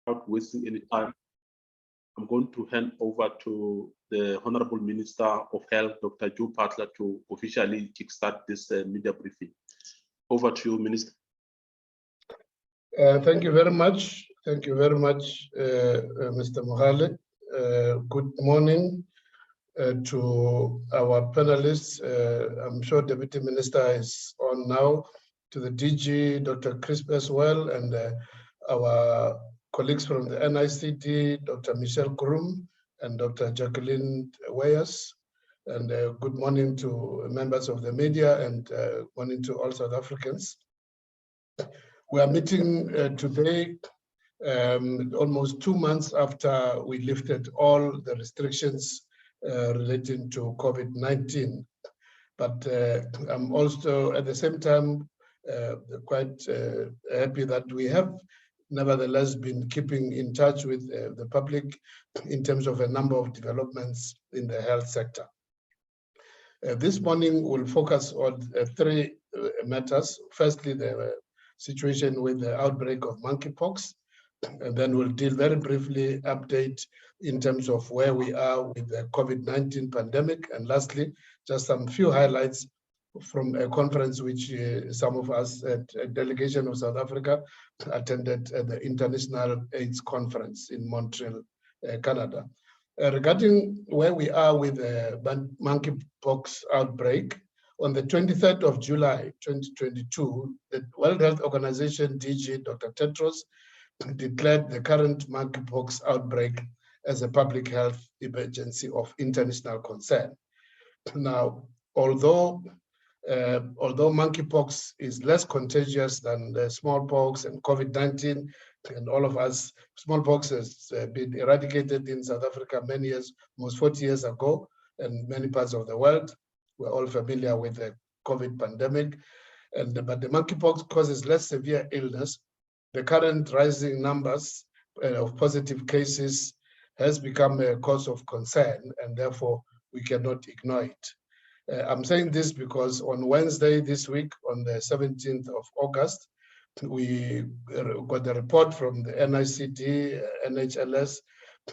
without wasting any time, I'm going to hand over to the Honorable Minister of Health, Dr. Phaahla, to officially kickstart this media briefing. Over to you, Minister. Thank you very much. Thank you very much, Mr. Mohale. Good morning to our panelists. I'm sure Deputy Minister is on now, to the DG, Dr. Crisp as well, and our colleagues from the NICD, Dr. Michelle Kurum and Dr. Jacqueline Weyers. And good morning to members of the media, and morning to all South Africans. We are meeting today almost 2 months after we lifted all the restrictions relating to COVID-19. But I'm also at the same time quite happy that we have nevertheless been keeping in touch with the public in terms of a number of developments in the health sector. This morning we'll focus on three matters. Firstly, the situation with the outbreak of monkeypox, and then we'll deal very briefly update in terms of where we are with the COVID-19 pandemic, and lastly, just some few highlights from a conference which some of us at a delegation of South Africa attended at the International AIDS Conference in Montreal, Canada. Regarding where we are with the monkeypox outbreak, on the 23rd of July, 2022, the World Health Organization DG, Dr. Tedros, declared the current monkeypox outbreak as a public health emergency of international concern. Now, although monkeypox is less contagious than the smallpox and COVID-19, and all of us, smallpox has been eradicated in South Africa many years, almost 40 years ago, and many parts of the world. We're all familiar with the COVID pandemic, but the monkeypox causes less severe illness. The current rising numbers of positive cases has become a cause of concern, and therefore we cannot ignore it. I'm saying this because on Wednesday this week, on the 17th of August, we got a report from the NICD, NHLS,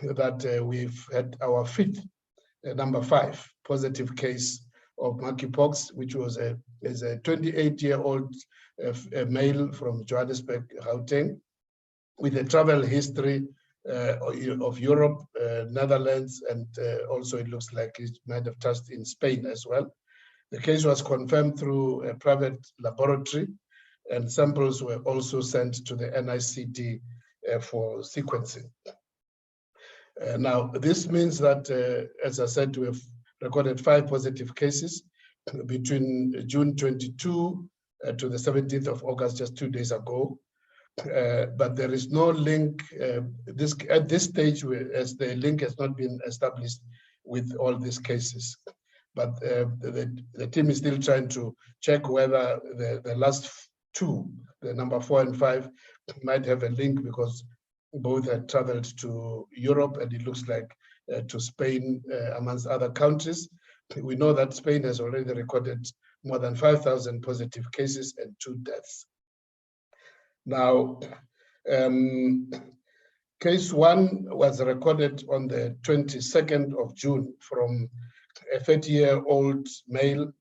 that we've had our fifth, number 5, positive case of monkeypox, which was a 28-year-old male from Johannesburg, Gauteng, with a travel history of Europe, Netherlands, and also it looks like it might have touched in Spain as well. The case was confirmed through a private laboratory, and samples were also sent to the NICD for sequencing. Now, this means that, as I said, we have recorded 5 positive cases between June 22 to the 17th of August, just 2 days ago. But there is no link at this stage, as the link has not been established with all these cases. But the team is still trying to check whether the last 2, the number 4 and 5, might have a link, because both had traveled to Europe, and it looks like to Spain, amongst other countries. We know that Spain has already recorded more than 5,000 positive cases and 2 deaths. Now, case 1 was recorded on the 22nd of June from a 30-year-old male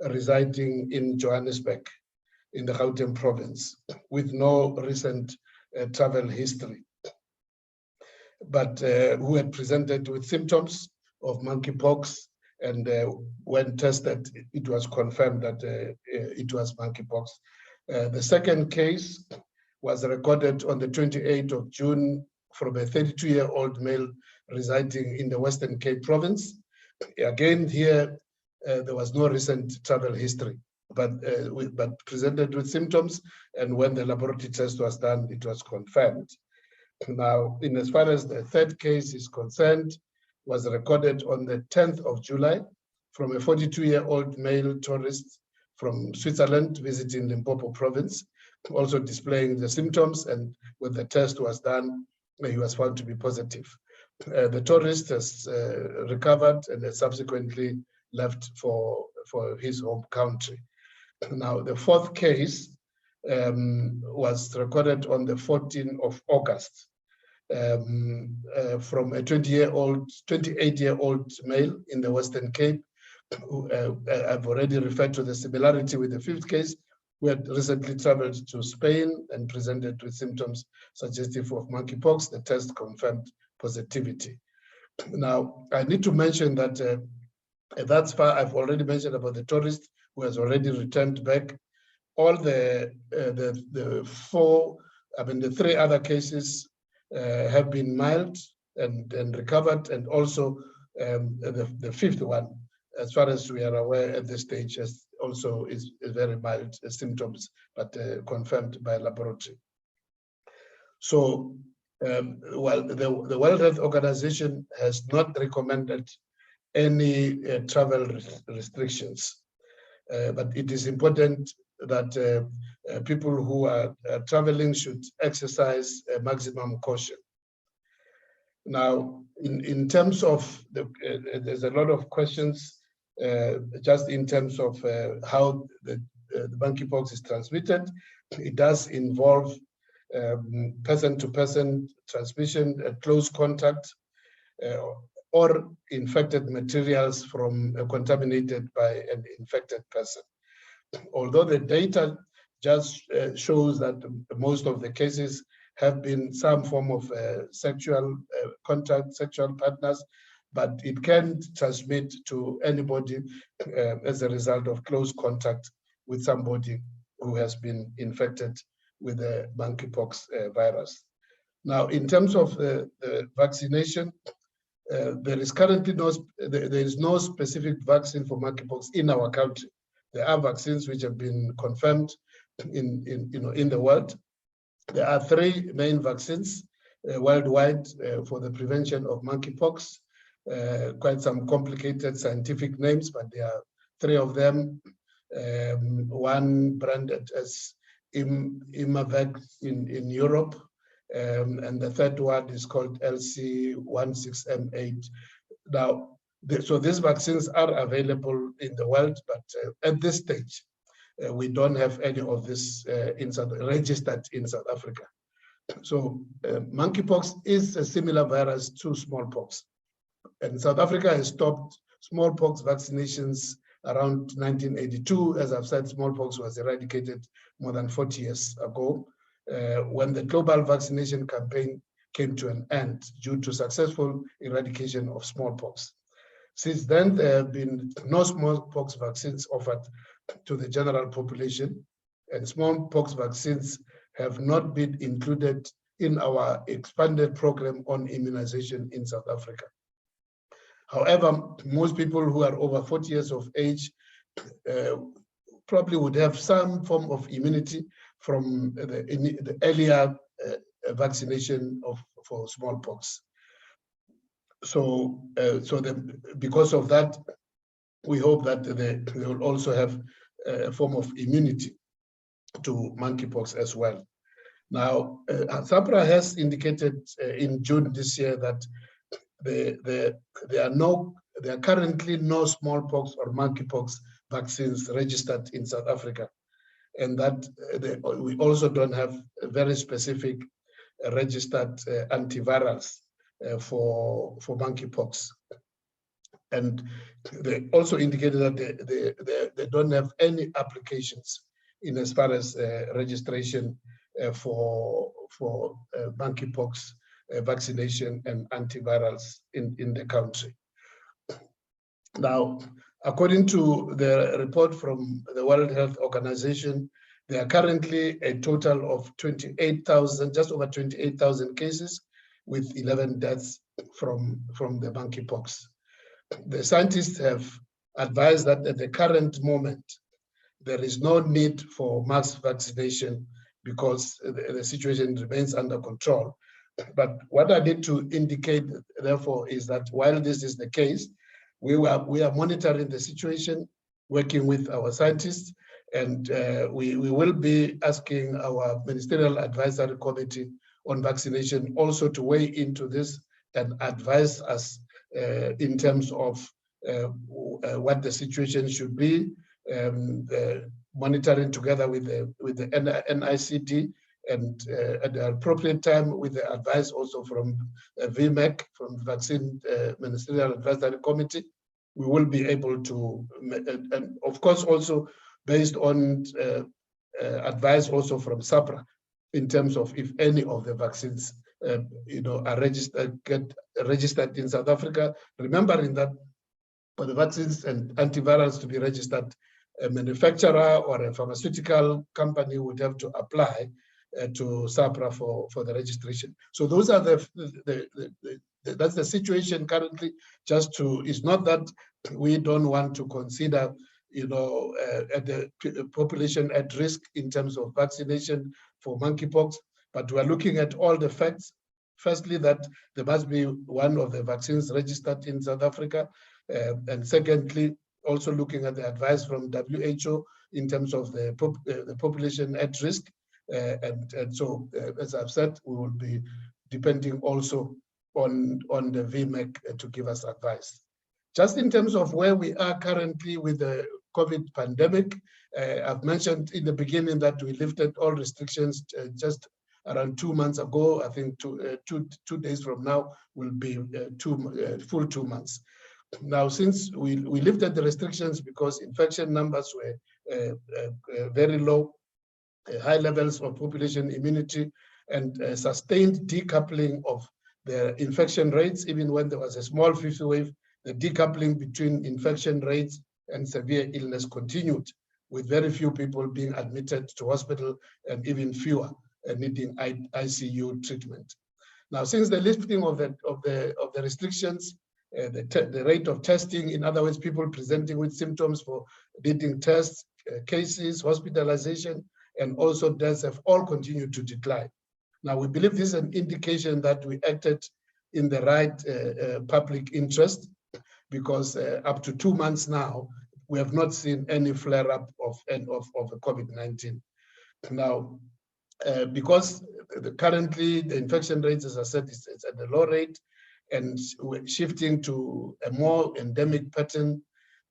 residing in Johannesburg in the Gauteng province with no recent travel history, but who had presented with symptoms of monkeypox, and when tested, it was confirmed that it was monkeypox. The second case was recorded on the 28th of June from a 32-year-old male residing in the Western Cape province. Again, here, there was no recent travel history, but presented with symptoms, and when the laboratory test was done, it was confirmed. Now, in as far as the third case is concerned, was recorded on the 10th of July from a 42-year-old male tourist from Switzerland visiting Limpopo province, also displaying the symptoms, and when the test was done, he was found to be positive. The tourist has recovered and has subsequently left for his home country. Now, the fourth case was recorded on the 14th of August from a 28-year-old male in the Western Cape. I've already referred to the similarity with the 5th case, who had recently traveled to Spain and presented with symptoms suggestive of monkeypox. The test confirmed positivity. Now, I need to mention that that's far. I've already mentioned about the tourist who has already returned back. All the 3 other cases have been mild and recovered, and also the 5th one, as far as we are aware at this stage, is very mild symptoms, but confirmed by laboratory. So, well, the World Health Organization has not recommended any travel restrictions, but it is important that people who are traveling should exercise maximum caution. Now, in terms of there's a lot of questions just in terms of how the monkeypox is transmitted. It does involve person-to-person transmission, close contact, or infected materials from contaminated by an infected person. Although the data just shows that most of the cases have been some form of sexual contact, sexual partners, but it can transmit to anybody as a result of close contact with somebody who has been infected with the monkeypox virus. Now, in terms of the vaccination, there is currently no specific vaccine for monkeypox in our country. There are vaccines which have been confirmed in the world. There are 3 main vaccines worldwide for the prevention of monkeypox. Quite some complicated scientific names, but there are 3 of them. One branded as Imavac in Europe, and the 3rd one is called LC16M8. Now, so these vaccines are available in the world, but at this stage, we don't have any of this registered in South Africa. So monkeypox is a similar virus to smallpox. And South Africa has stopped smallpox vaccinations around 1982. As I've said, smallpox was eradicated more than 40 years ago, when the global vaccination campaign came to an end due to successful eradication of smallpox. Since then, there have been no smallpox vaccines offered to the general population, and smallpox vaccines have not been included in our expanded program on immunization in South Africa. However, most people who are over 40 years of age probably would have some form of immunity from the earlier vaccination for smallpox. So, because of that, we hope that they will also have a form of immunity to monkeypox as well. Now, SAPRA has indicated in June this year that there are currently no smallpox or monkeypox vaccines registered in South Africa, and that we also don't have a very specific registered antivirals for monkeypox. And they also indicated that they don't have any applications in as far as registration for monkeypox vaccination and antivirals in the country. Now, according to the report from the World Health Organization, there are currently a total of 28,000, just over 28,000 cases, with 11 deaths from the monkeypox. The scientists have advised that at the current moment, there is no need for mass vaccination because the situation remains under control. But what I need to indicate, therefore, is that while this is the case, we are monitoring the situation, working with our scientists, and we will be asking our Ministerial Advisory Committee on Vaccination also to weigh into this and advise us in terms of what the situation should be, monitoring together with the NICD and at the appropriate time, with the advice also from VMAC, from the Vaccine Ministerial Advisory Committee, we will be able to, and of course also based on advice also from SAPRA, in terms of if any of the vaccines are get registered in South Africa, remembering that for the vaccines and antivirals to be registered, a manufacturer or a pharmaceutical company would have to apply to SAPRA for the registration. So those are that's the situation currently. It's not that we don't want to consider at the population at risk in terms of vaccination for monkeypox, but we're looking at all the facts. Firstly, that there must be one of the vaccines registered in South Africa. And secondly, also looking at the advice from WHO in terms of the population at risk. And so, as I've said, we will be depending also on the VMAC to give us advice. Just in terms of where we are currently with the COVID pandemic, I've mentioned in the beginning that we lifted all restrictions just around 2 months ago. I think two days from now will be full 2 months. Now, since we lifted the restrictions because infection numbers were very low, high levels of population immunity, and sustained decoupling of the infection rates, even when there was a small fifth wave, the decoupling between infection rates and severe illness continued, with very few people being admitted to hospital and even fewer needing ICU treatment. Now, since the lifting of the restrictions, the rate of testing, in other words, people presenting with symptoms for needing tests, cases, hospitalization, and also deaths have all continued to decline. Now, we believe this is an indication that we acted in the right public interest, because up to 2 months now, we have not seen any flare-up of COVID-19. Now, because currently the infection rates, as I said, is at a low rate, and we're shifting to a more endemic pattern,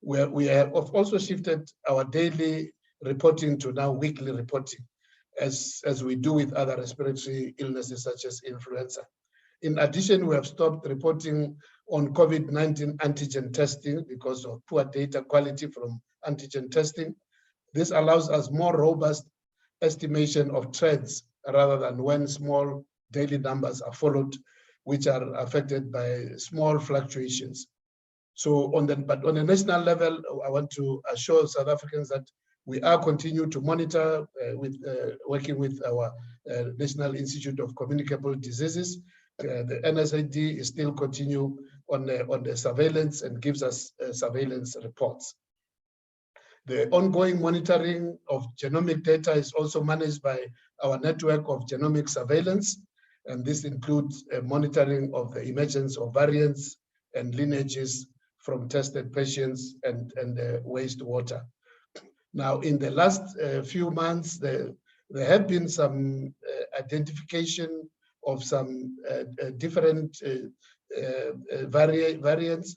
where we have also shifted our daily reporting to now weekly reporting, as we do with other respiratory illnesses such as influenza. In addition, we have stopped reporting on COVID-19 antigen testing because of poor data quality from antigen testing. This allows us more robust estimation of trends rather than when small daily numbers are followed, which are affected by small fluctuations. So but on a national level, I want to assure South Africans that we are continuing to monitor working with our National Institute of Communicable Diseases. The NSID is still continue on the surveillance and gives us surveillance reports. The ongoing monitoring of genomic data is also managed by our network of genomic surveillance, and this includes monitoring of the emergence of variants and lineages from tested patients and wastewater. Now, in the last few months, there have been some identification of some different variants,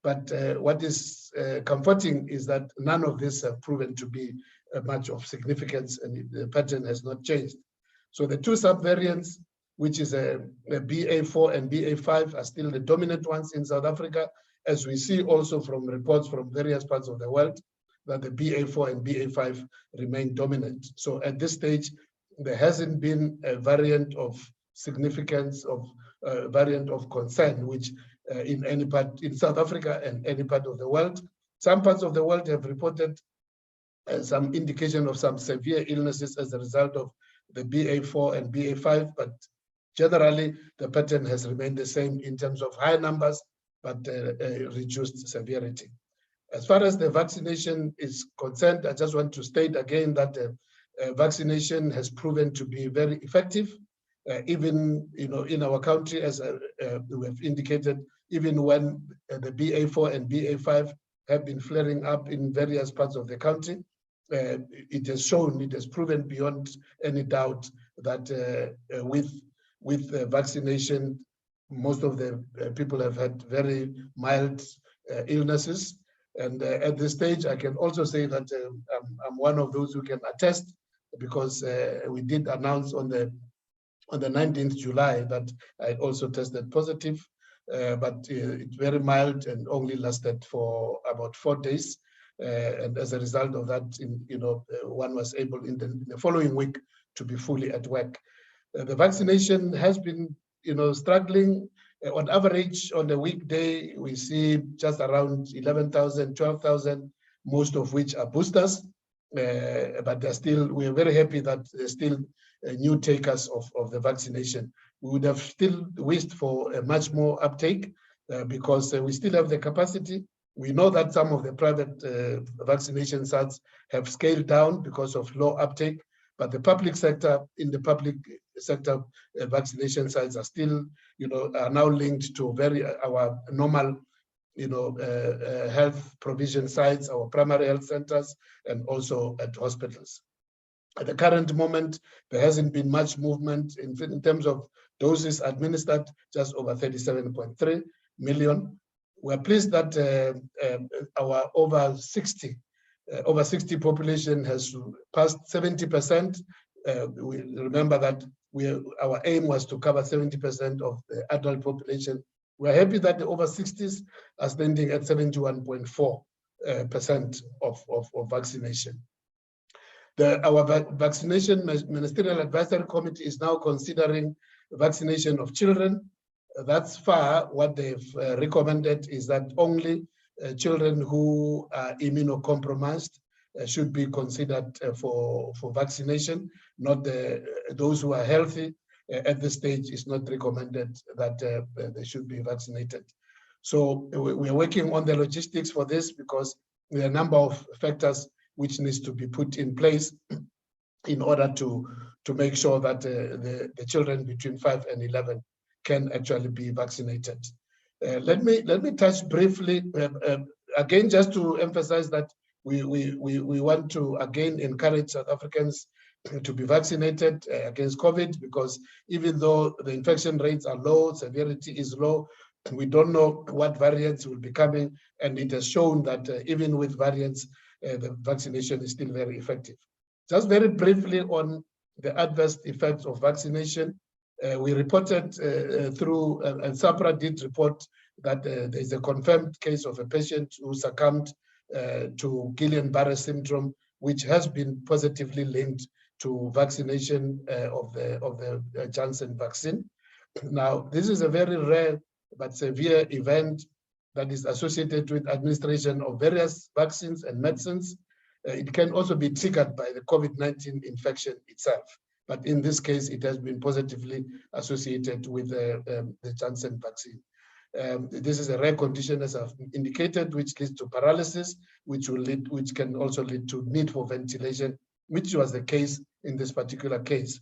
but what is comforting is that none of this have proven to be much of significance, and the pattern has not changed. So the two subvariants, which is a BA4 and BA5, are still the dominant ones in South Africa, as we see also from reports from various parts of the world that the BA4 and BA5 remain dominant. So at this stage, there hasn't been a variant of significance, of variant of concern, which in any part in South Africa and any part of the world. Some parts of the world have reported some indication of some severe illnesses as a result of the BA4 and BA5, but generally the pattern has remained the same in terms of high numbers, but reduced severity. As far as the vaccination is concerned, I just want to state again that vaccination has proven to be very effective, even in our country, as we have indicated, even when the BA4 and BA5 have been flaring up in various parts of the country. It has proven beyond any doubt that with vaccination, most of the people have had very mild illnesses. And at this stage, I can also say that I'm one of those who can attest because we did announce on the 19th July that I also tested positive, but it's very mild and only lasted for about 4 days. And as a result of that, one was able in the following week to be fully at work. The vaccination has been, struggling. On average, on a weekday, we see just around 11,000, 12,000, most of which are boosters. But we're very happy that there's still new takers of the vaccination. We would have still wished for a much more uptake because we still have the capacity. We know that some of the private vaccination sites have scaled down because of low uptake, but the public sector, vaccination sites are still, are now linked to our normal, health provision sites, our primary health centers, and also at hospitals. At the current moment, there hasn't been much movement in terms of doses administered, just over 37.3 million. We're pleased that our over 60 population has passed 70%. We remember that our aim was to cover 70% of the adult population. We're happy that the over 60s are standing at 71.4% of vaccination. Our vaccination ministerial advisory committee is now considering vaccination of children. Thus far, what they've recommended is that only children who are immunocompromised should be considered for vaccination, not those who are healthy. At this stage, it's not recommended that they should be vaccinated. So we're working on the logistics for this because there are a number of factors which needs to be put in place in order to make sure that the children between 5 and 11 can actually be vaccinated. Let me touch briefly, again, just to emphasize that we want to again encourage South Africans to be vaccinated against COVID, because even though the infection rates are low, severity is low, we don't know what variants will be coming, and it has shown that even with variants, the vaccination is still very effective. Just very briefly on the adverse effects of vaccination, we reported through, and SAPRA did report that there's a confirmed case of a patient who succumbed to Guillain-Barré syndrome, which has been positively linked to vaccination of the Janssen vaccine. Now, this is a very rare but severe event that is associated with administration of various vaccines and medicines. It can also be triggered by the COVID-19 infection itself. But in this case, it has been positively associated with the Janssen vaccine. This is a rare condition, as I've indicated, which leads to paralysis, which can also lead to need for ventilation, which was the case in this particular case.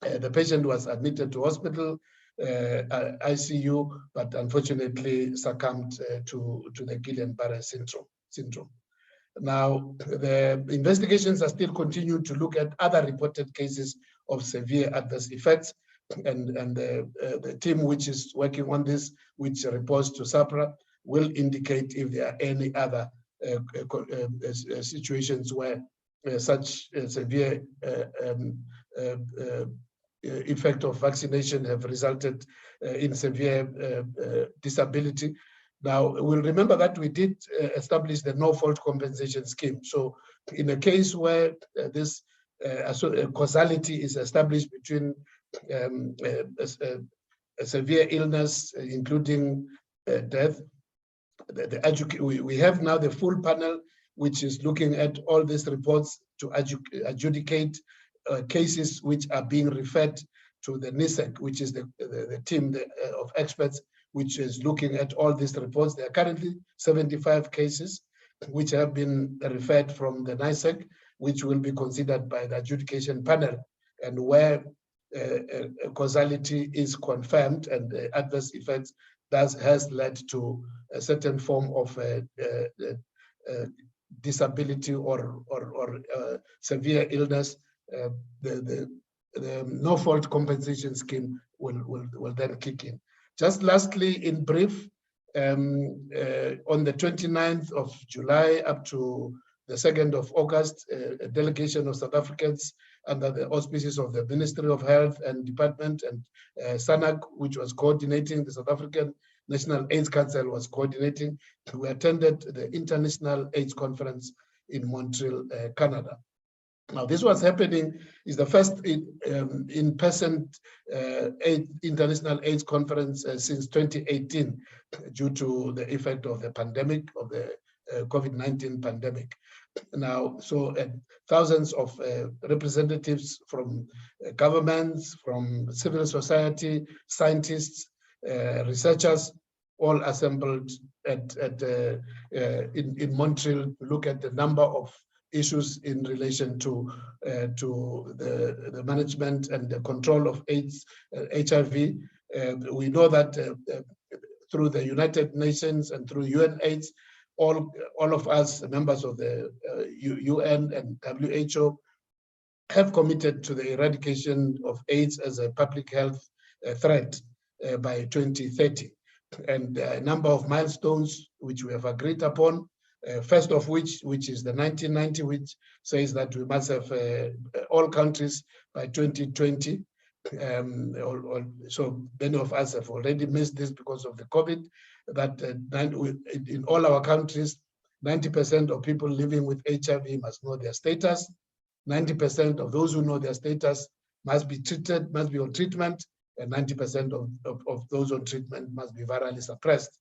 The patient was admitted to hospital, ICU, but unfortunately succumbed to the Guillain-Barré syndrome. Now, the investigations are still continuing to look at other reported cases of severe adverse effects, and the team which is working on this, which reports to SAPRA, will indicate if there are any other situations where such severe effect of vaccination have resulted in severe disability. Now, we'll remember that we did establish the no-fault compensation scheme. So in a case where this causality is established between a severe illness, including death, we have now the full panel, which is looking at all these reports to adjudicate cases which are being referred to the NISEC, which is the team of experts which is looking at all these reports. There are currently 75 cases which have been referred from the NISEC, which will be considered by the adjudication panel, and where causality is confirmed and adverse effects has led to a certain form of disability or severe illness, the no-fault compensation scheme will then kick in. Just lastly, in brief, on the 29th of July up to the 2nd of August, a delegation of South Africans under the auspices of the Ministry of Health and Department, and SANAC, which was coordinating. The South African National AIDS Council was coordinating. We attended the International AIDS Conference in Montreal, Canada. Now, this was happening, is the first in-person International AIDS Conference since 2018, due to the effect of the pandemic, of the COVID-19 pandemic. Now, so thousands of representatives from governments, from civil society, scientists, researchers, all assembled in Montreal to look at the number of issues in relation to the management and the control of AIDS, HIV. We know that through the United Nations and through UNAIDS, all of us, members of the UN and WHO, have committed to the eradication of AIDS as a public health threat by 2030. And a number of milestones which we have agreed upon, first of which is the 1990, which says that we must have all countries by 2020. So many of us have already missed this because of the COVID, that in all our countries, 90% of people living with HIV must know their status. 90% of those who know their status must be treated, must be on treatment, and 90% of those on treatment must be virally suppressed.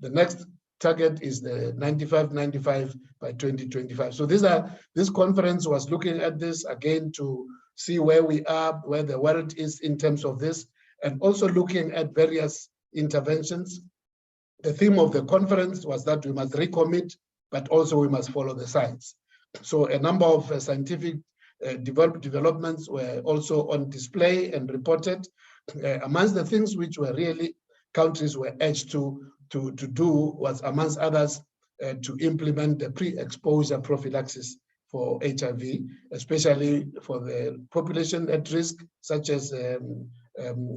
The next target is the 95-95 by 2025. So this conference was looking at this again to see where we are, where the world is in terms of this, and also looking at various interventions. The theme of the conference was that we must recommit, but also we must follow the science. So a number of scientific developments were also on display and reported. Amongst the things which were really countries were urged to do was, amongst others, to implement the pre-exposure prophylaxis for HIV, especially for the population at risk, such as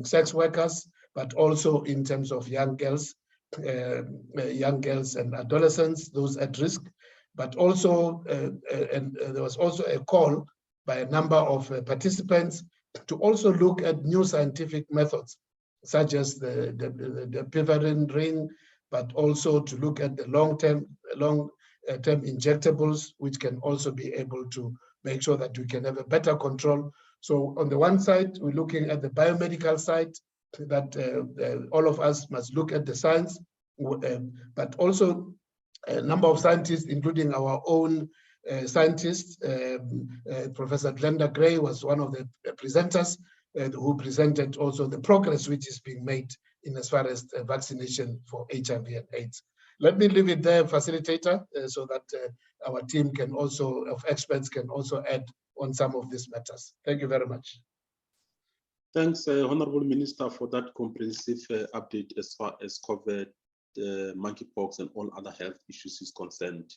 sex workers, but also in terms of young girls and adolescents, those at risk. But also, and there was also a call by a number of participants to also look at new scientific methods, such as the pivarin ring, but also to look at the long-term injectables, which can also be able to make sure that we can have a better control. So on the one side, we're looking at the biomedical side, that all of us must look at the science, but also a number of scientists, including our own scientists. Professor Glenda Gray was one of the presenters who presented also the progress which is being made in as far as vaccination for HIV and AIDS. Let me leave it there, facilitator, so that our team can also, of experts, can also add on some of these matters. Thank you very much. Thanks, Honorable Minister, for that comprehensive update as far as COVID, monkeypox, and all other health issues is concerned.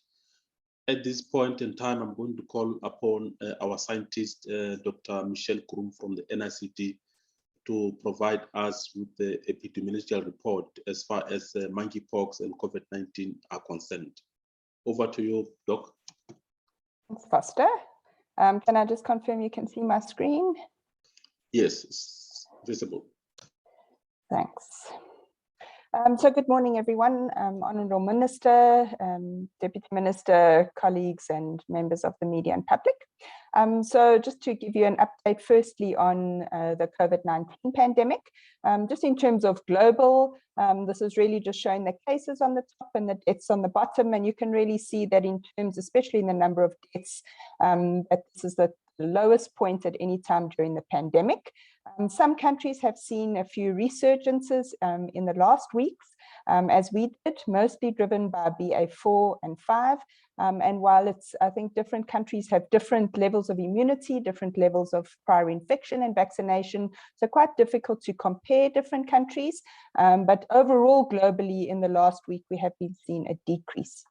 At this point in time, I'm going to call upon our scientist, Dr. Michelle Krum from the NICD, to provide us with the epidemiological report as far as monkeypox and COVID-19 are concerned. Over to you, Doc. Thanks, Foster. Can I just confirm you can see my screen? Yes, it's visible. Thanks. So good morning, everyone. Honourable Minister, Deputy Minister, colleagues, and members of the media and public. So just to give you an update firstly on the COVID-19 pandemic, just in terms of global, this is really just showing the cases on the top and the deaths on the bottom, and you can really see that in terms, especially in the number of deaths, that this is the lowest point at any time during the pandemic. Some countries have seen a few resurgences in the last weeks, as we did, mostly driven by BA4 and 5. And while it's, I think different countries have different levels of immunity, different levels of prior infection and vaccination, so quite difficult to compare different countries. But overall, globally, in the last week, we have been seeing a decrease.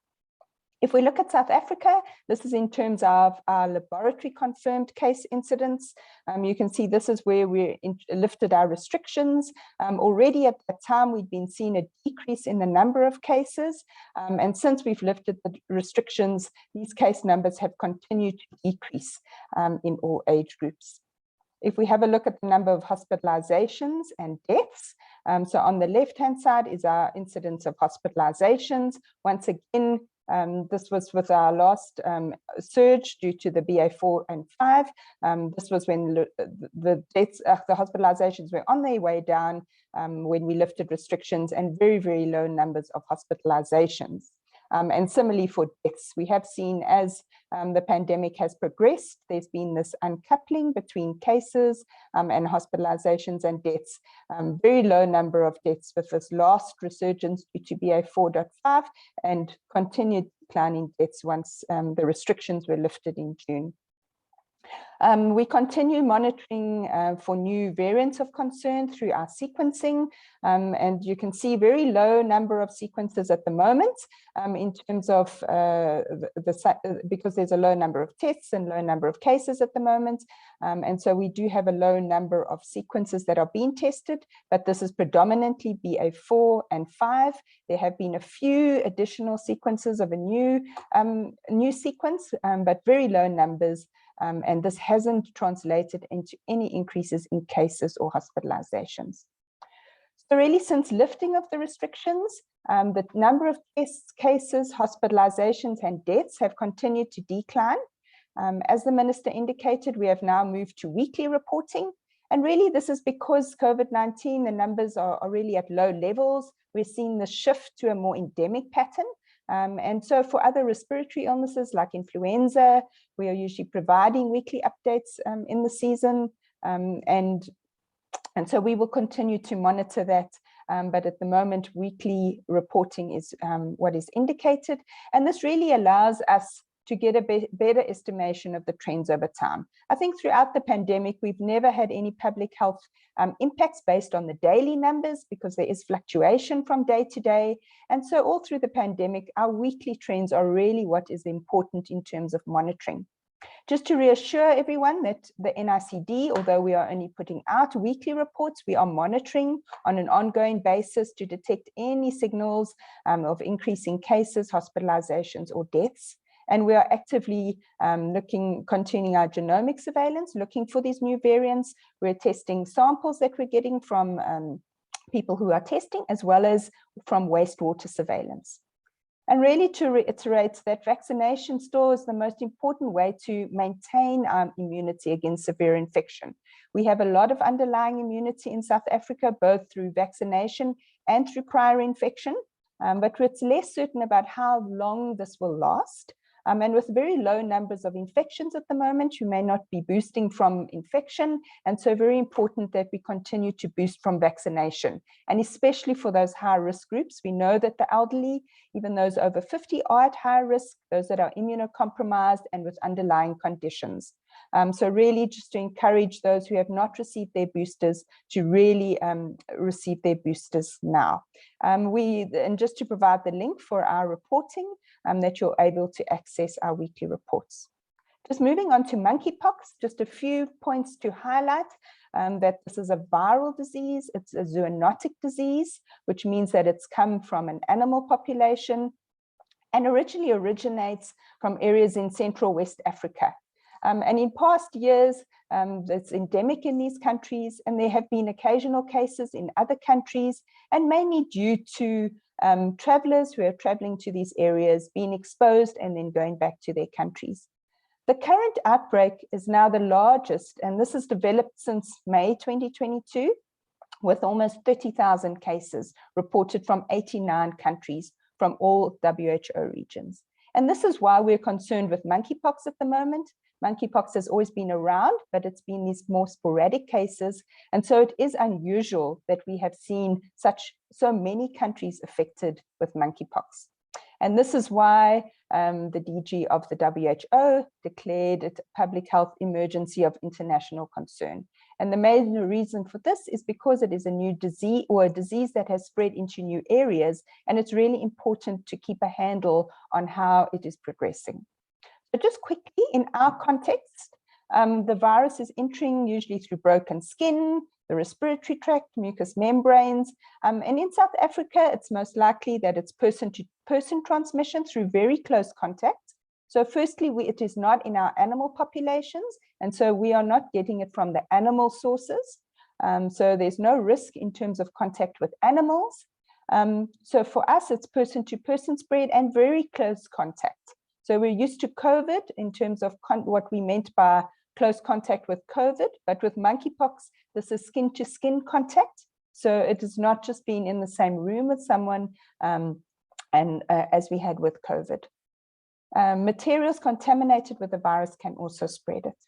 If we look at South Africa, this is in terms of our laboratory confirmed case incidence. You can see this is where we lifted our restrictions. Already at that time, we'd been seeing a decrease in the number of cases. And since we've lifted the restrictions, these case numbers have continued to decrease in all age groups. If we have a look at the number of hospitalizations and deaths, so on the left-hand side is our incidence of hospitalizations. Once again, this was with our last surge due to the BA4 and 5. This was when the deaths, the hospitalizations were on their way down when we lifted restrictions, and very, very low numbers of hospitalizations. And similarly for deaths, we have seen as the pandemic has progressed, there's been this uncoupling between cases and hospitalizations and deaths. Very low number of deaths with this last resurgence due to BA4.5 and continued declining deaths once the restrictions were lifted in June. We continue monitoring for new variants of concern through our sequencing, and you can see very low number of sequences at the moment in terms of because there's a low number of tests and low number of cases at the moment, and so we do have a low number of sequences that are being tested, but this is predominantly BA4 and 5. There have been a few additional sequences of a new sequence, but very low numbers. And this hasn't translated into any increases in cases or hospitalizations. So really, since lifting of the restrictions, the number of tests, cases, hospitalizations, and deaths have continued to decline. As the Minister indicated, we have now moved to weekly reporting. And really, this is because COVID-19, the numbers are really at low levels. We're seeing the shift to a more endemic pattern. And so for other respiratory illnesses like influenza, we are usually providing weekly updates in the season. And so we will continue to monitor that. But at the moment, weekly reporting is what is indicated. And this really allows us to get a better estimation of the trends over time. I think throughout the pandemic, we've never had any public health impacts based on the daily numbers because there is fluctuation from day to day. And so all through the pandemic, our weekly trends are really what is important in terms of monitoring. Just to reassure everyone that the NICD, although we are only putting out weekly reports, we are monitoring on an ongoing basis to detect any signals of increasing cases, hospitalizations, or deaths. And we are actively continuing our genomic surveillance, looking for these new variants. We're testing samples that we're getting from people who are testing, as well as from wastewater surveillance. And really to reiterate that vaccination still is the most important way to maintain our immunity against severe infection. We have a lot of underlying immunity in South Africa, both through vaccination and through prior infection, but it's less certain about how long this will last. And with very low numbers of infections at the moment, you may not be boosting from infection. And so very important that we continue to boost from vaccination. And especially for those high risk groups, we know that the elderly, even those over 50 are at high risk, those that are immunocompromised and with underlying conditions. So really just to encourage those who have not received their boosters to really receive their boosters now. And just to provide the link for our reporting that you're able to access our weekly reports. Just moving on to monkeypox, just a few points to highlight that this is a viral disease. It's a zoonotic disease, which means that it's come from an animal population and originally originates from areas in Central West Africa. And in past years, it's endemic in these countries, and there have been occasional cases in other countries, and mainly due to travelers who are traveling to these areas, being exposed and then going back to their countries. The current outbreak is now the largest, and this has developed since May 2022, with almost 30,000 cases reported from 89 countries from all WHO regions. And this is why we're concerned with monkeypox at the moment. Monkeypox has always been around, but it's been these more sporadic cases. And so it is unusual that we have seen so many countries affected with monkeypox. And this is why the DG of the WHO declared it a public health emergency of international concern. And the main reason for this is because it is a new disease, or a disease that has spread into new areas, and it's really important to keep a handle on how it is progressing. But just quickly, in our context, the virus is entering usually through broken skin, the respiratory tract, mucous membranes, and in South Africa, it's most likely that it's person-to-person transmission through very close contact. So firstly, it is not in our animal populations, and so we are not getting it from the animal sources. So there's no risk in terms of contact with animals. So for us, it's person-to-person spread and very close contact. So we're used to COVID in terms of what we meant by close contact with COVID, but with monkeypox, this is skin-to-skin contact. So it has not just been in the same room with someone as we had with COVID. Materials contaminated with the virus can also spread it.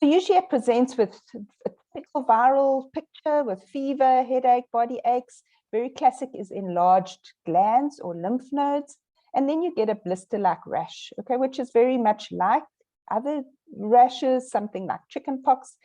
So usually it presents with a typical viral picture with fever, headache, body aches. Very classic is enlarged glands or lymph nodes. And then you get a blister-like rash, okay, which is very much like other rashes, something like chickenpox.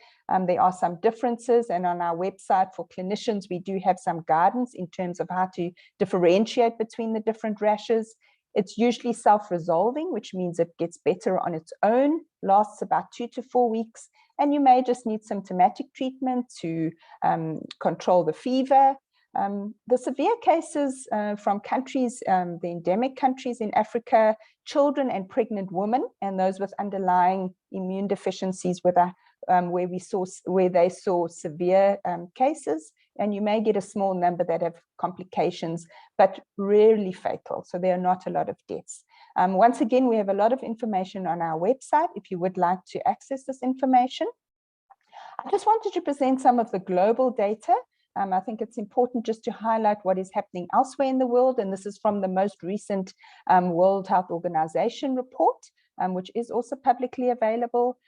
There are some differences, and on our website for clinicians, we do have some guidance in terms of how to differentiate between the different rashes. It's usually self-resolving, which means it gets better on its own, lasts about 2 to 4 weeks, and you may just need symptomatic treatment to control the fever. The severe cases from countries, the endemic countries in Africa, children and pregnant women, and those with underlying immune deficiencies where they saw severe cases, and you may get a small number that have complications, but rarely fatal. So there are not a lot of deaths. Once again, we have a lot of information on our website if you would like to access this information. I just wanted to present some of the global data. I think it's important just to highlight what is happening elsewhere in the world, and this is from the most recent World Health Organization report, which is also publicly available.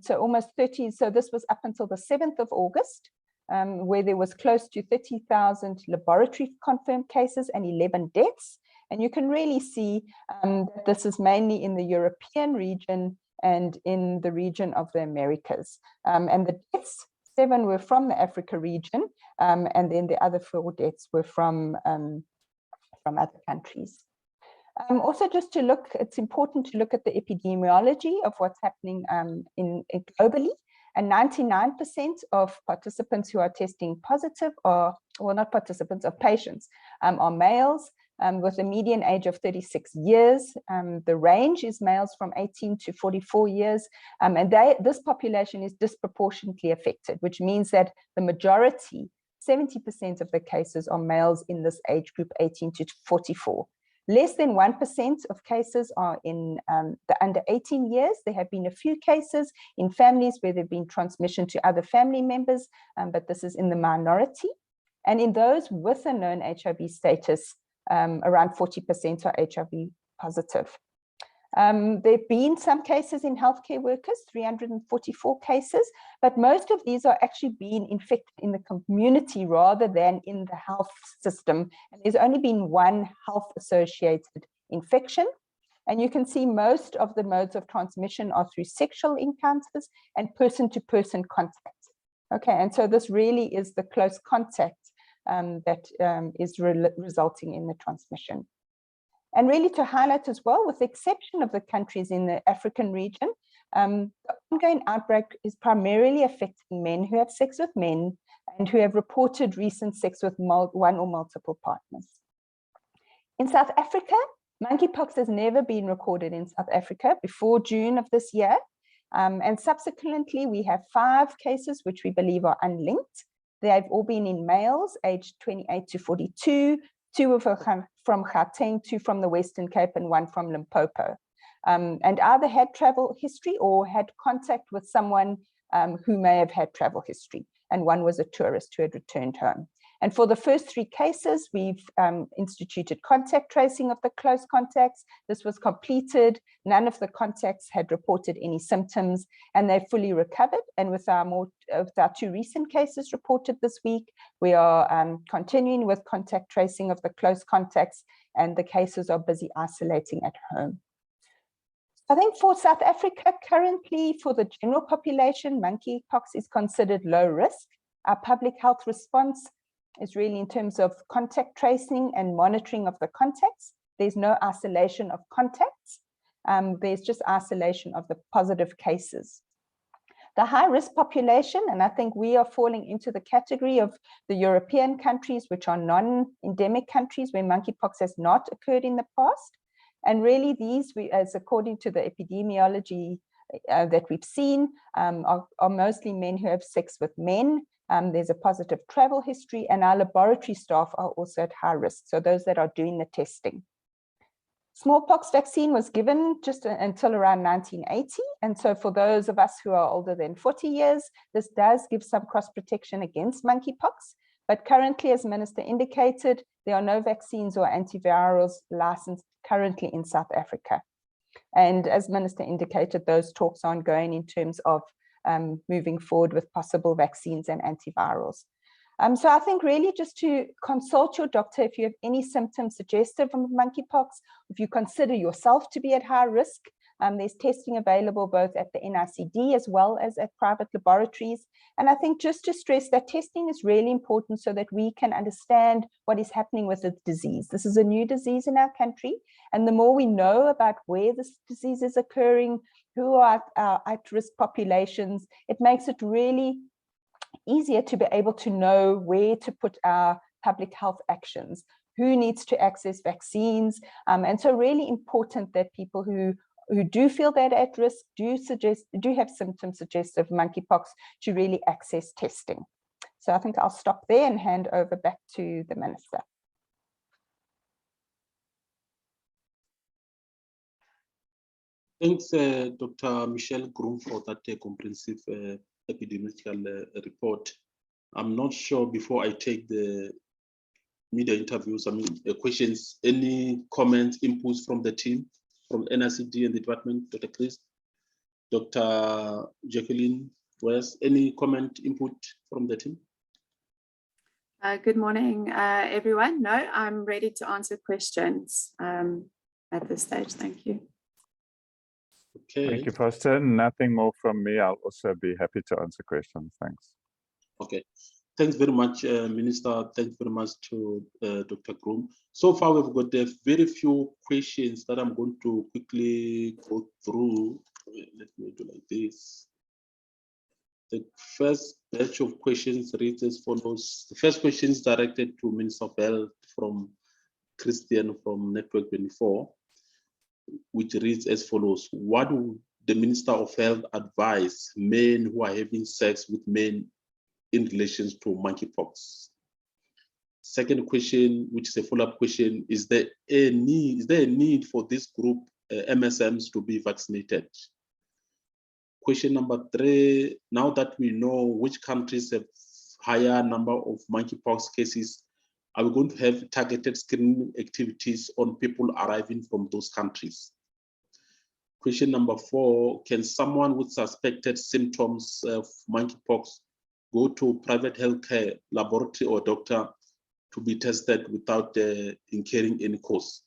So almost 30, so this was up until the 7th of August, where there was close to 30,000 laboratory confirmed cases and 11 deaths. And you can really see that this is mainly in the European region and in the region of the Americas. And the deaths, 7 were from the Africa region, and then the other 4 deaths were from other countries. Also, just to look, it's important to look at the epidemiology of what's happening globally. And 99% of participants who are testing positive are, well, not participants, of patients, are males with a median age of 36 years. The range is males from 18 to 44 years. And this population is disproportionately affected, which means that the majority, 70% of the cases, are males in this age group, 18 to 44. Less than 1% of cases are in the under 18 years. There have been a few cases in families where there have been transmission to other family members, but this is in the minority. And in those with a known HIV status, around 40% are HIV positive. There have been some cases in healthcare workers, 344 cases, but most of these are actually being infected in the community rather than in the health system. And there's only been 1 health-associated infection. And you can see most of the modes of transmission are through sexual encounters and person-to-person contact. Okay, and so this really is the close contact that is resulting in the transmission. And really to highlight as well, with the exception of the countries in the African region, the ongoing outbreak is primarily affecting men who have sex with men and who have reported recent sex with 1 or multiple partners. In South Africa, monkeypox has never been recorded in South Africa before June of this year. And subsequently, we have 5 cases which we believe are unlinked. They have all been in males aged 28 to 42, 2 from Gauteng, 2 from the Western Cape, and 1 from Limpopo. And either had travel history or had contact with someone who may have had travel history. And 1 was a tourist who had returned home. And for the first 3 cases, we've instituted contact tracing of the close contacts. This was completed. None of the contacts had reported any symptoms, and they fully recovered. And with our 2 recent cases reported this week, we are continuing with contact tracing of the close contacts, and the cases are busy isolating at home. I think for South Africa, currently for the general population, monkeypox is considered low risk. Our public health response is really in terms of contact tracing and monitoring of the contacts. There's no isolation of contacts. There's just isolation of the positive cases. The high-risk population, and I think we are falling into the category of the European countries, which are non-endemic countries where monkeypox has not occurred in the past. And really these, as according to the epidemiology that we've seen, are mostly men who have sex with men. There's a positive travel history, and our laboratory staff are also at high risk, so those that are doing the testing. Smallpox vaccine was given just until around 1980. And so for those of us who are older than 40 years, this does give some cross protection against monkeypox. But currently, as Minister indicated, there are no vaccines or antivirals licensed currently in South Africa. And as Minister indicated, those talks are ongoing in terms of moving forward with possible vaccines and antivirals. So I think really just to consult your doctor if you have any symptoms suggestive of monkeypox, if you consider yourself to be at high risk. There's testing available both at the NICD as well as at private laboratories. And I think just to stress that testing is really important so that we can understand what is happening with the disease. This is a new disease in our country. And the more we know about where this disease is occurring, who are our at-risk populations, it makes it really easier to be able to know where to put our public health actions, who needs to access vaccines. And so really important that people who do feel that at risk, do have symptoms suggestive of monkeypox to really access testing. So I think I'll stop there and hand over back to the Minister. Thanks, Dr. Michelle Groom, for that comprehensive epidemiological report. I'm not sure, before I take the media interviews, questions, any comments, inputs from the team, from NICD and the department, Dr. Chris, Dr. Jacqueline West, any comment, input from the team? Good morning, everyone. No, I'm ready to answer questions at this stage. Thank you. Okay. Thank you, Foster. Nothing more from me. I'll also be happy to answer questions. Thanks. Okay. Thanks very much, Minister. Thanks very much to Dr. Groom. So far, we've got very few questions that I'm going to quickly go through. Let me do like this. The first batch of questions reads as follows. The first question is directed to Minister of Health from Christian from Network 24, which reads as follows. What would the Minister of Health advise men who are having sex with men in relation to monkeypox? Second question, which is a follow-up question, is there a need for this group, MSMs, to be vaccinated? Question number 3, now that we know which countries have higher number of monkeypox cases, are we going to have targeted screening activities on people arriving from those countries? Question number 4, can someone with suspected symptoms of monkeypox go to private healthcare laboratory or doctor to be tested without incurring any cost?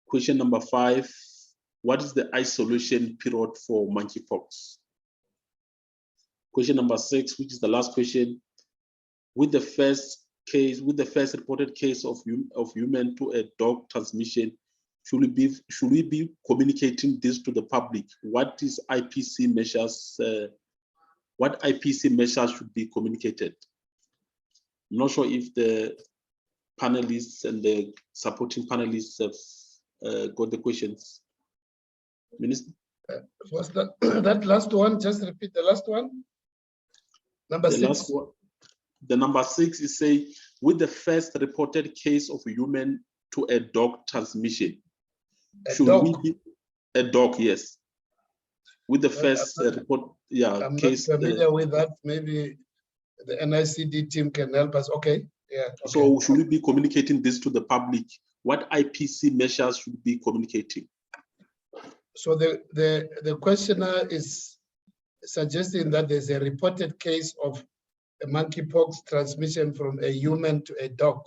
Question number 5, what is the isolation period for monkeypox? Question number 6, which is the last question, with the first reported case of human to a dog transmission, should we be communicating this to the public? What is IPC measures? What IPC measures should be communicated? I'm not sure if the panelists and the supporting panelists have got the questions. Minister? Was that last one? Just repeat the last one. Number 6. The number 6 is say, with the first reported case of human to a dog transmission. A dog, yes. With the first report, I'm case. Not familiar with that. Maybe the NICD team can help us. Okay. Yeah. Okay. So should we be communicating this to the public? What IPC measures should be communicating? So the questioner is suggesting that there's a reported case of a monkeypox transmission from a human to a dog.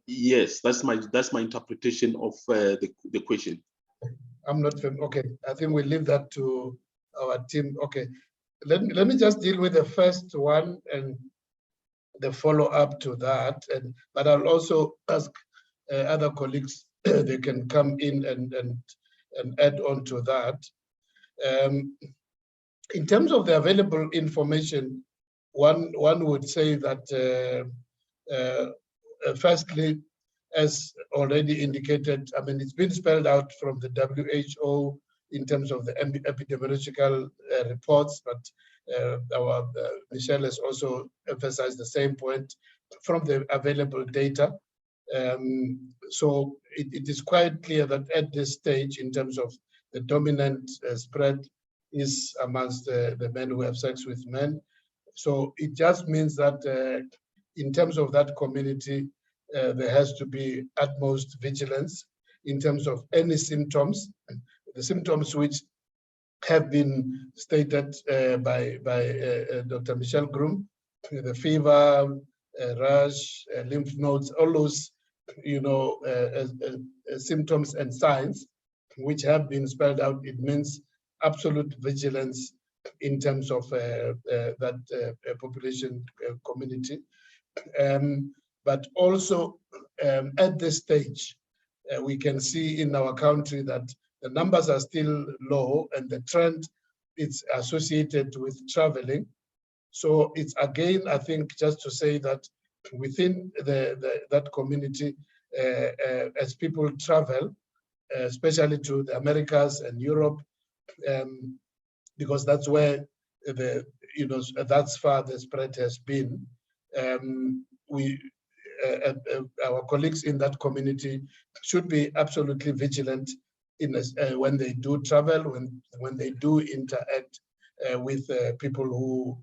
Yes, that's my interpretation of the question. I'm not okay. I think we leave that to our team. Okay, let me just deal with the first one and the follow-up to that, but I'll also ask other colleagues they can come in and add on to that. In terms of the available information, one would say that firstly, as already indicated, I mean, it's been spelled out from the WHO in terms of the epidemiological reports, but our Michelle has also emphasized the same point from the available data. So it is quite clear that at this stage, in terms of the dominant spread is amongst the men who have sex with men. So it just means that in terms of that community, there has to be utmost vigilance in terms of any symptoms, the symptoms which have been stated by Dr. Michelle Groom, the fever, rash, lymph nodes, all those, symptoms and signs which have been spelled out. It means absolute vigilance in terms of that population community. But also at this stage, we can see in our country that the numbers are still low and the trend is associated with traveling. So it's again, I think, just to say that within that community, as people travel, especially to the Americas and Europe, because that's where that's far the spread has been. Our colleagues in that community should be absolutely vigilant when they do travel, when they do interact with people who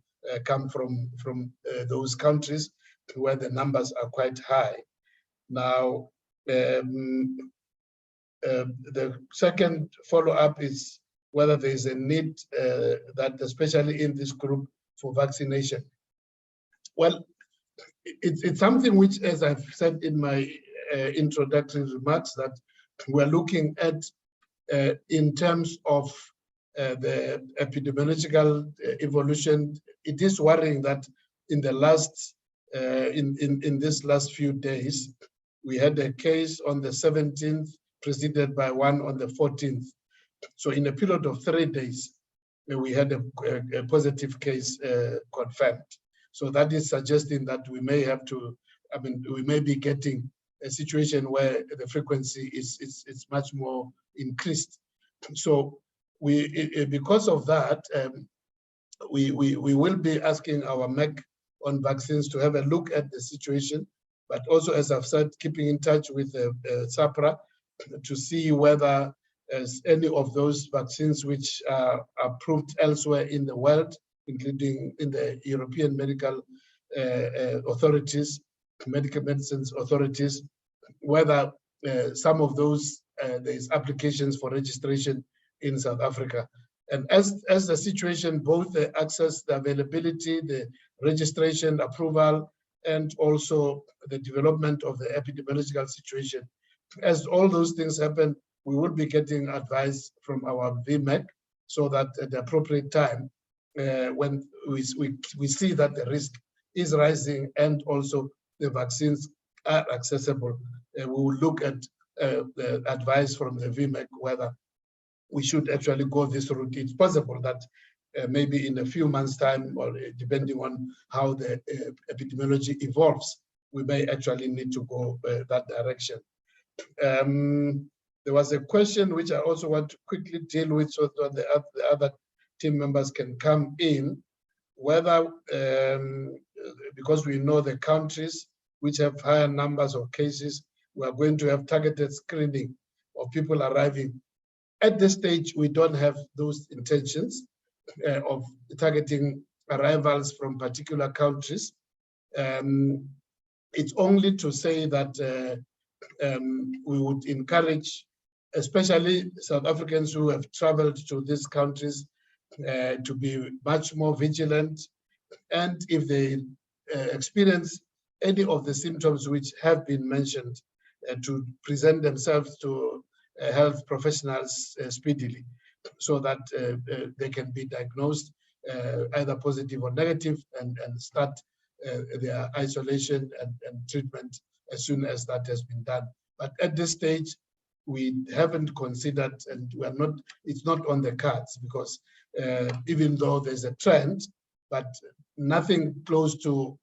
come from those countries where the numbers are quite high. Now, the second follow-up is whether there is a need that, especially in this group, for vaccination. Well, it's something which, as I've said in my introductory remarks, that we're looking at in terms of the epidemiological evolution. It is worrying that in the last, in this last few days, we had a case on the 17th, preceded by one on the 14th. So in a period of 3 days, we had a positive case confirmed. So that is suggesting that we may have to, we may be getting a situation where the frequency is much more increased. So because of that, we will be asking our MEC on vaccines to have a look at the situation, but also, as I've said, keeping in touch with SAPRA to see whether any of those vaccines which are approved elsewhere in the world, including in the European medical authorities, medical medicines authorities, whether some of those, there's applications for registration in South Africa. And as the situation, both the access, the availability, the registration, approval, and also the development of the epidemiological situation, as all those things happen, we will be getting advice from our VMEC so that at the appropriate time, when we see that the risk is rising and also the vaccines are accessible, we will look at the advice from the VMEC whether we should actually go this route. It's possible that maybe in a few months' time, or depending on how the epidemiology evolves, we may actually need to go that direction. There was a question which I also want to quickly deal with so that the other team members can come in, whether, because we know the countries which have higher numbers of cases, we are going to have targeted screening of people arriving. At this stage, we don't have those intentions of targeting arrivals from particular countries. It's only to say that we would encourage, especially South Africans who have traveled to these countries, to be much more vigilant. And if they experience any of the symptoms which have been mentioned, to present themselves to health professionals speedily, so that they can be diagnosed either positive or negative, and start their isolation and treatment as soon as that has been done. But at this stage, we haven't considered, and we are not, it's not on the cards, because even though there's a trend, but nothing close to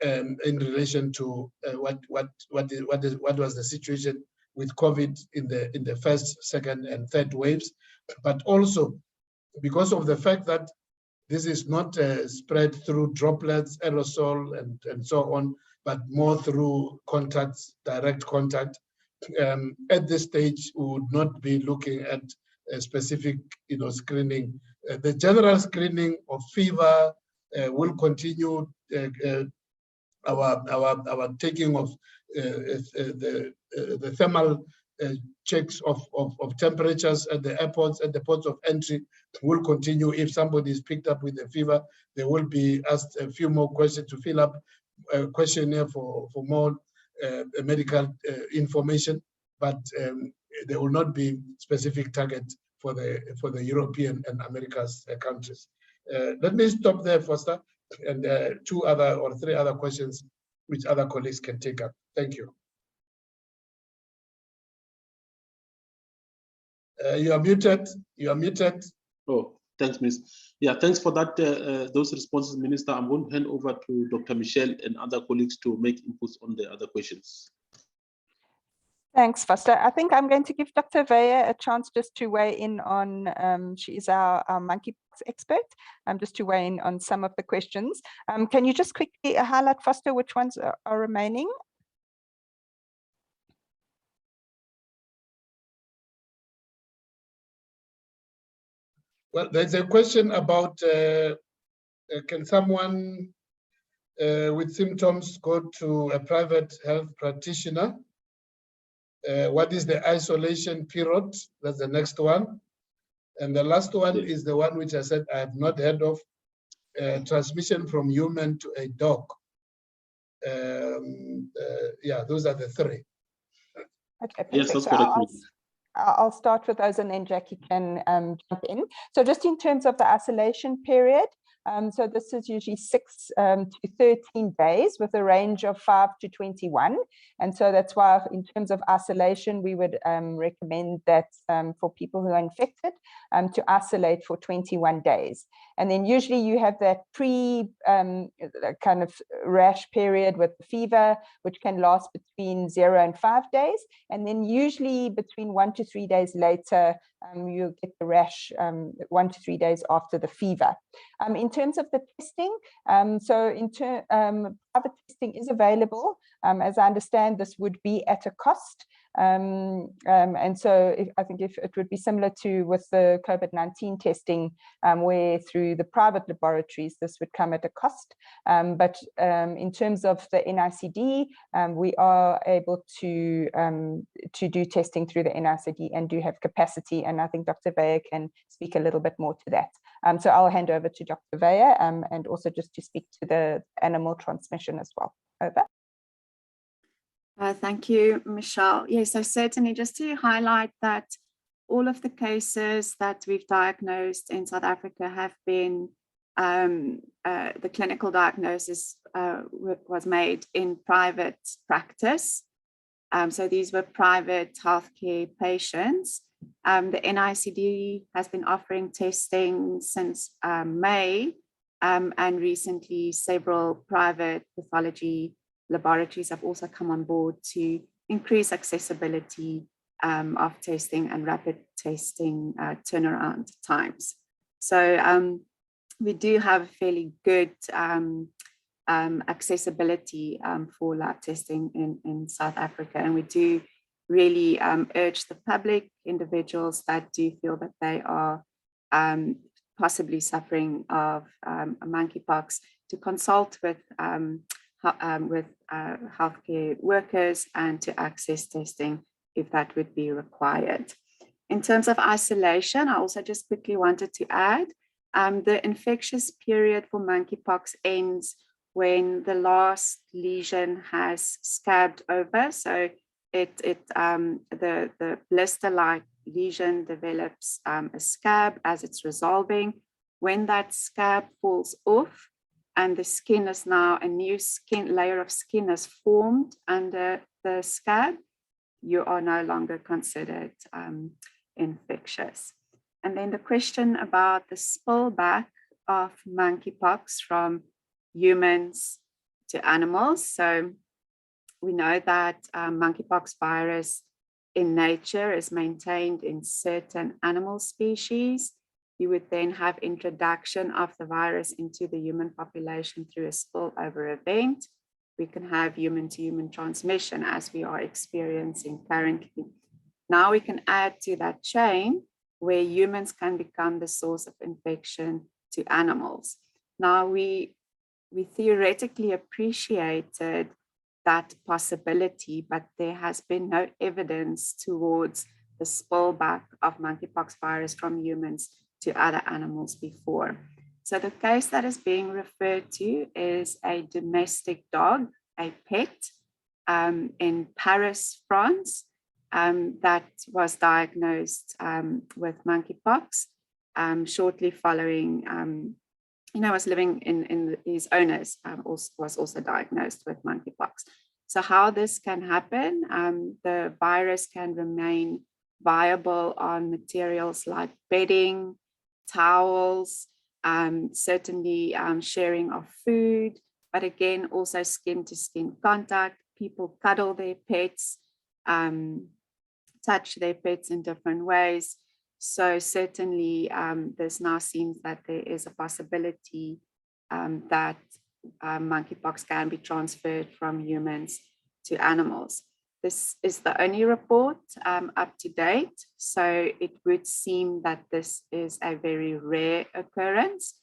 in relation to what was the situation with COVID in the first, second, and third waves, but also because of the fact that this is not spread through droplets, aerosol, and so on, but more through contacts, direct contact. At this stage, we would not be looking at a specific, screening. The general screening of fever will continue. Our taking of the thermal checks of temperatures at the airports, at the ports of entry, will continue. If somebody is picked up with a fever, they will be asked a few more questions to fill up a questionnaire for more medical information, but there will not be specific target for the European and Americas countries. Let me stop there, Foster, and 2 other or 3 other questions which other colleagues can take up. Thank you. You are muted. You are muted. Oh, thanks, Miss. Yeah, thanks for that. Those responses, Minister. I'm going to hand over to Dr. Michelle and other colleagues to make inputs on the other questions. Thanks, Foster. I think I'm going to give Dr. Vaya a chance just to weigh in on, she is our monkeypox expert, just to weigh in on some of the questions. Can you just quickly highlight, Foster, which ones are remaining? Well, there's a question about can someone with symptoms go to a private health practitioner? What is the isolation period? That's the next one. And the last one is the one which I said I have not heard of, transmission from human to a dog. Yeah, those are the 3. Okay, perfect. Yes, that's so correct. I'll start with those and then Jackie can jump in. So just in terms of the isolation period, so this is usually 6 to 13 days with a range of 5 to 21. And so that's why in terms of isolation, we would recommend that for people who are infected to isolate for 21 days. And then usually you have that kind of rash period with the fever, which can last between 0 and 5 days. And then usually between 1 to 3 days later, you'll get the rash 1 to 3 days after the fever. In terms of the testing, private testing is available. As I understand, this would be at a cost. And so I think if it would be similar to with the COVID-19 testing, where through the private laboratories, this would come at a cost. But in terms of the NICD, we are able to do testing through the NICD and do have capacity. And I think Dr. Vaya can speak a little bit more to that. So I'll hand over to Dr. Vaya and also just to speak to the animal transmission as well. Over. Thank you, Michelle. Yes, so certainly just to highlight that all of the cases that we've diagnosed in South Africa have been, the clinical diagnosis was made in private practice. So these were private healthcare patients. The NICD has been offering testing since May, and recently several private pathology laboratories have also come on board to increase accessibility of testing and rapid testing turnaround times. So we do have fairly good accessibility for lab testing in South Africa, and we do really urge the public, individuals that do feel that they are possibly suffering of monkeypox, to consult with healthcare workers and to access testing if that would be required. In terms of isolation, I also just quickly wanted to add, the infectious period for monkeypox ends when the last lesion has scabbed over. So the blister-like lesion develops a scab as it's resolving. When that scab falls off and the skin is now, a new layer of skin is formed under the scab, you are no longer considered infectious. And then the question about the spillback of monkeypox from humans to animals. So we know that monkeypox virus in nature is maintained in certain animal species. You would then have introduction of the virus into the human population through a spillover event. We can have human-to-human transmission as we are experiencing currently. Now we can add to that chain where humans can become the source of infection to animals. Now we theoretically appreciated that possibility, but there has been no evidence towards the spillback of monkeypox virus from humans to other animals before. So the case that is being referred to is a domestic dog, a pet, in Paris, France, that was diagnosed with monkeypox shortly following, was living in his owners was also diagnosed with monkeypox. So how this can happen, the virus can remain viable on materials like bedding, towels, certainly sharing of food, but again, also skin-to-skin contact. People cuddle their pets, touch their pets in different ways. So certainly this now seems that there is a possibility that monkeypox can be transferred from humans to animals. This is the only report up to date, so it would seem that this is a very rare occurrence.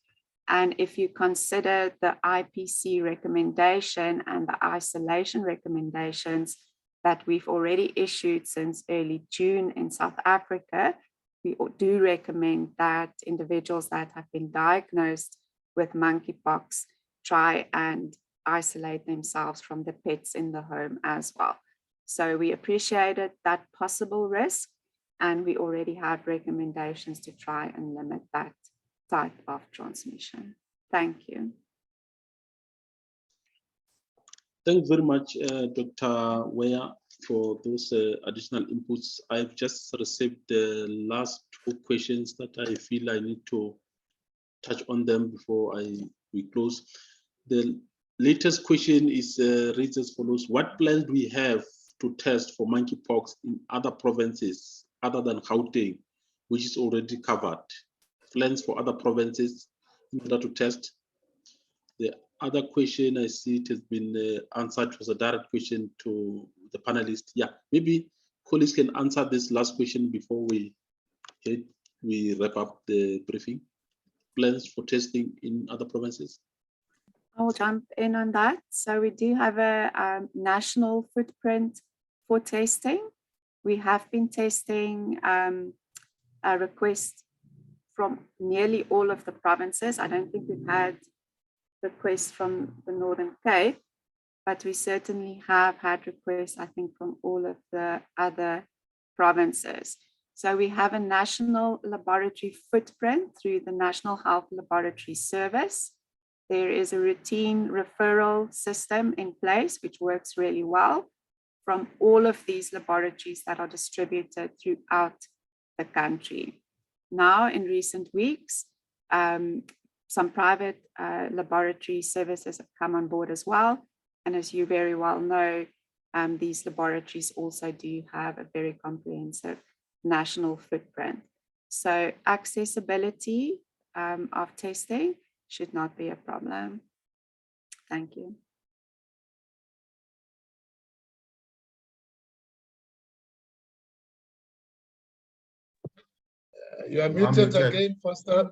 And if you consider the IPC recommendation and the isolation recommendations that we've already issued since early June in South Africa, we do recommend that individuals that have been diagnosed with monkeypox try and isolate themselves from the pets in the home as well. So we appreciated that possible risk, and we already have recommendations to try and limit that type of transmission. Thank you. Thanks very much, Dr. Weah, for those additional inputs. I've just received the last two questions that I feel I need to touch on them before we close. The latest question is reads as follows: what plans do we have to test for monkeypox in other provinces other than Gauteng, which is already covered? Plans for other provinces in order to test? The other question I see it has been answered. It was a direct question to the panelists. Yeah, maybe colleagues can answer this last question before we wrap up the briefing. Plans for testing in other provinces? I'll jump in on that. So we do have a national footprint for testing. We have been testing a request from nearly all of the provinces. I don't think we've had requests from the Northern Cape, but we certainly have had requests, I think, from all of the other provinces. So we have a national laboratory footprint through the National Health Laboratory Service. There is a routine referral system in place, which works really well from all of these laboratories that are distributed throughout the country. Now, in recent weeks, some private laboratory services have come on board as well. And as you very well know, these laboratories also do have a very comprehensive national footprint. So accessibility of testing should not be a problem. Thank you. You are muted again, Foster.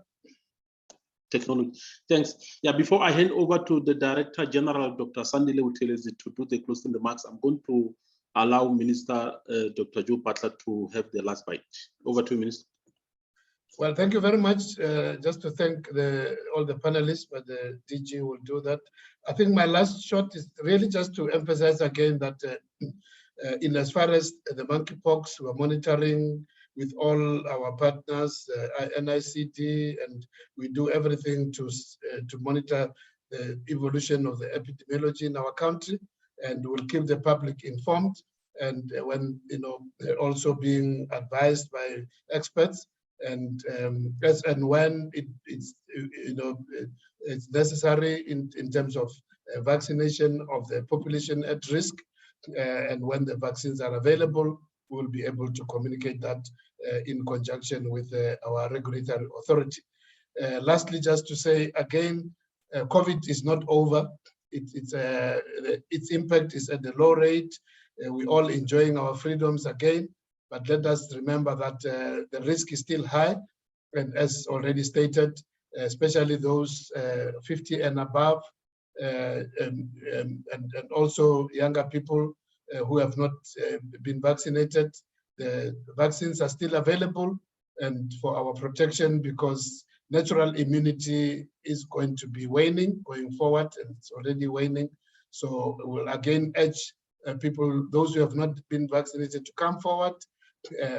Technology. Thanks. Yeah, before I hand over to the Director General, Dr. Sandile Buthelezi, to do the closing remarks, I'm going to allow Minister Dr. Joe Butler to have the last bite. Over to you, Minister. Well, thank you very much. Just to thank all the panelists, but the DG will do that. I think my last shot is really just to emphasize again that In as far as the monkeypox, we're monitoring with all our partners, NICD, and we do everything to monitor the evolution of the epidemiology in our country, and we'll keep the public informed. And when also being advised by experts, and as and when it's necessary in terms of vaccination of the population at risk, and when the vaccines are available, we'll be able to communicate that in conjunction with our regulatory authority. Lastly, just to say again, COVID is not over. Its impact is at a low rate. We're all enjoying our freedoms again, but let us remember that the risk is still high, and as already stated, especially those 50 and above, and also younger people who have not been vaccinated. The vaccines are still available and for our protection, because natural immunity is going to be waning going forward, and it's already waning. So we'll again urge people, those who have not been vaccinated, to come forward,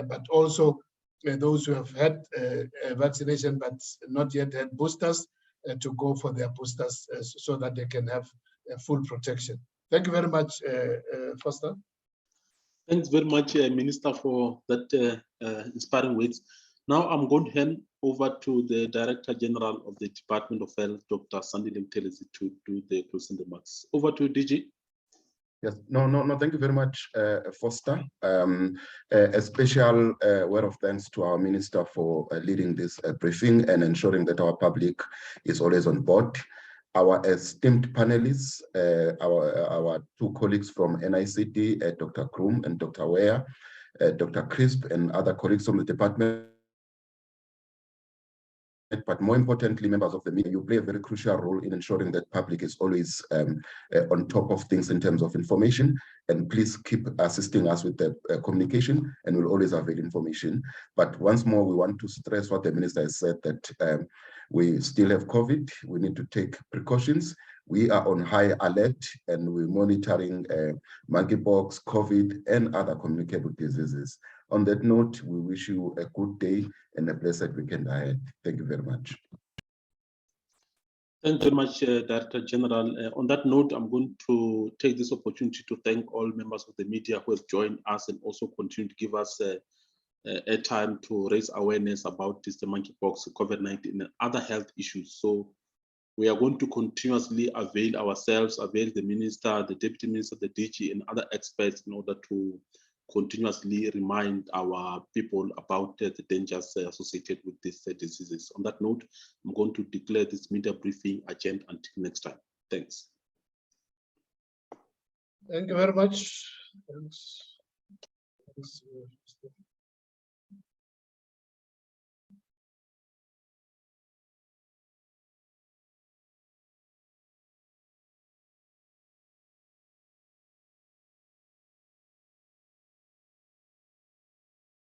but also those who have had vaccination but not yet had boosters, to go for their boosters so that they can have full protection. Thank you very much, Foster. Thanks very much, Minister, for that inspiring words. Now I'm going to hand over to the Director General of the Department of Health, Dr. Sandile Mtelezi, to do the closing remarks. Over to you, DG. Yes, no, thank you very much, Foster. A special word of thanks to our Minister for leading this briefing and ensuring that our public is always on board. Our esteemed panelists, our two colleagues from NICD, Dr. Kroom and Dr. Ware, Dr. Crisp, and other colleagues from the department. But more importantly, members of the media, you play a very crucial role in ensuring that public is always on top of things in terms of information. And please keep assisting us with the communication, and we'll always avail information. But once more, we want to stress what the Minister has said, that we still have COVID. We need to take precautions. We are on high alert, and we're monitoring monkeypox, COVID, and other communicable diseases. On that note, we wish you a good day and a blessed weekend ahead. Thank you very much. Thank you very much, Director General. On that note, I'm going to take this opportunity to thank all members of the media who have joined us and also continue to give us a time to raise awareness about this, the monkeypox, COVID-19, and other health issues. So we are going to continuously avail ourselves, avail the Minister, the Deputy Minister, the DG, and other experts in order to continuously remind our people about the dangers associated with these diseases. On that note, I'm going to declare this media briefing adjourned until next time. Thanks. Thank you very much. Thanks.